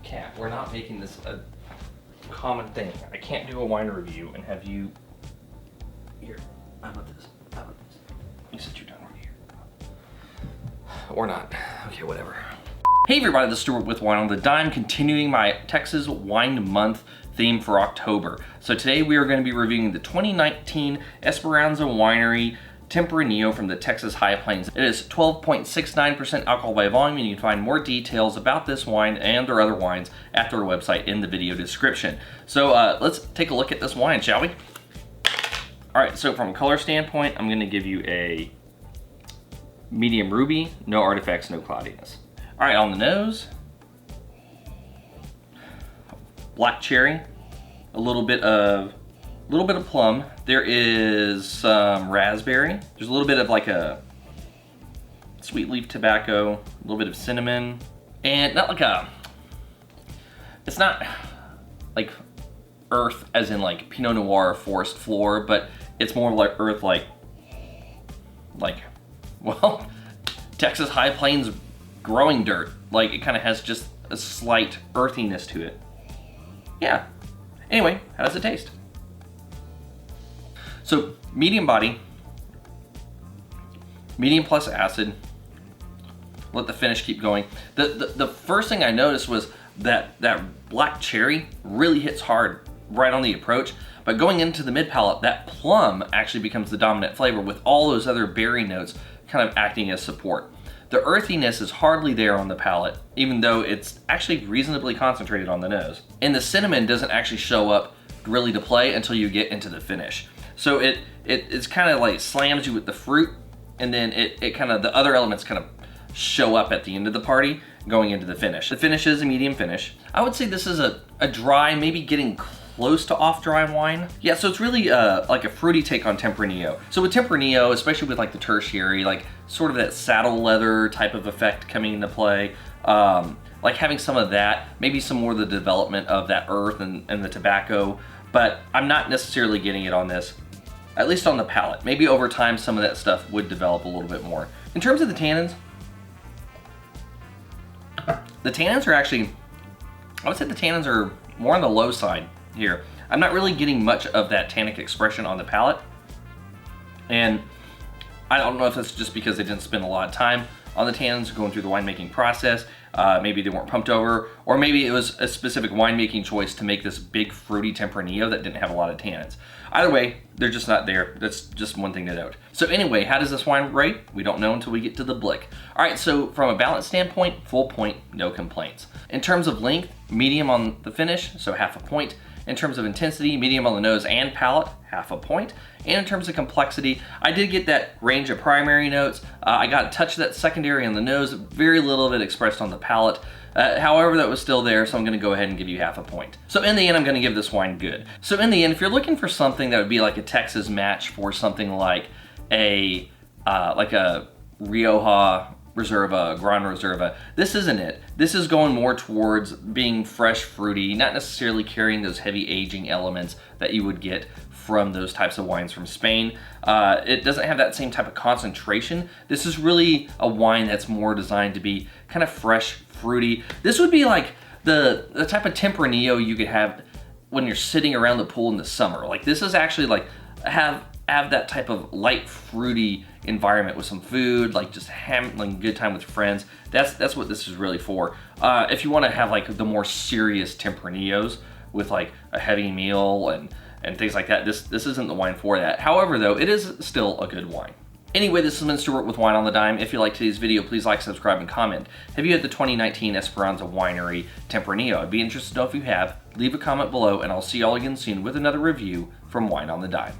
Cat, we're not making this a common thing. I can't do a wine review and have you... Here, how about this? How about this? You said you're done right here. Or not. Okay, whatever. Hey everybody, this is Stuart with Wine on the Dime, continuing my Texas Wine Month theme for October. So today we are going to be reviewing the 2019 Esperanza Winery Tempranillo from the Texas High Plains. It is 12.69% alcohol by volume, and you can find more details about this wine and their other wines at their website in the video description. So let's take a look at this wine, shall we? All right, so from a color standpoint, I'm going to give you a medium ruby, no artifacts, no cloudiness. All right, on the nose, black cherry, a little bit of plum. There is some raspberry. There's a little bit of like a sweet leaf tobacco, a little bit of cinnamon, and it's not like earth as in like Pinot Noir forest floor, but it's more like earth like well, Texas High Plains growing dirt. Like it kind of has just a slight earthiness to it. Yeah. Anyway, how does it taste? So medium body, medium plus acid. Let the finish keep going. The first thing I noticed was that black cherry really hits hard right on the approach, but going into the mid palate, that plum actually becomes the dominant flavor with all those other berry notes kind of acting as support. The earthiness is hardly there on the palate, even though it's actually reasonably concentrated on the nose. And the cinnamon doesn't actually show up really to play until you get into the finish. So it's kind of like slams you with the fruit, and then it kind of, the other elements kind of show up at the end of the party going into the finish. The finish is a medium finish. I would say this is a dry, maybe getting close to off-dry wine. Yeah, so it's really like a fruity take on Tempranillo. So with Tempranillo, especially with like the tertiary, like sort of that saddle leather type of effect coming into play, like having some of that, maybe some more of the development of that earth and the tobacco, but I'm not necessarily getting it on this. At least on the palate. Maybe over time some of that stuff would develop a little bit more. In terms of the tannins are actually, I would say the tannins are more on the low side here. I'm not really getting much of that tannic expression on the palate. And I don't know if that's just because they didn't spend a lot of time on the tannins going through the winemaking process. Maybe they weren't pumped over, or maybe it was a specific winemaking choice to make this big fruity Tempranillo that didn't have a lot of tannins. Either way, they're just not there. That's just one thing to note. So anyway, how does this wine rate? We don't know until we get to the blick. All right, so from a balance standpoint, full point, no complaints. In terms of length, medium on the finish, so half a point. In terms of intensity, medium on the nose and palate, half a point. And in terms of complexity, I did get that range of primary notes. I got a touch of that secondary on the nose, very little of it expressed on the palate. However, that was still there, so I'm gonna go ahead and give you half a point. So in the end, I'm gonna give this wine good. So in the end, if you're looking for something that would be like a Texas match for something like a Rioja Reserva, Gran Reserva, this isn't it. This is going more towards being fresh, fruity, not necessarily carrying those heavy aging elements that you would get from those types of wines from Spain. It doesn't have that same type of concentration. This is really a wine that's more designed to be kind of fresh, fruity. This would be like the type of Tempranillo you could have when you're sitting around the pool in the summer. Like this is actually like have that type of light fruity environment with some food, like just having a good time with friends. That's what this is really for. If you want to have like the more serious Tempranillos with like a heavy meal and things like that, this isn't the wine for that. However though, it is still a good wine. Anyway, this has been Stuart with Wine on the Dime. If you liked today's video, please like, subscribe, and comment. Have you had the 2019 Esperanza Winery Tempranillo? I'd be interested to know if you have. Leave a comment below, and I'll see y'all again soon with another review from Wine on the Dime.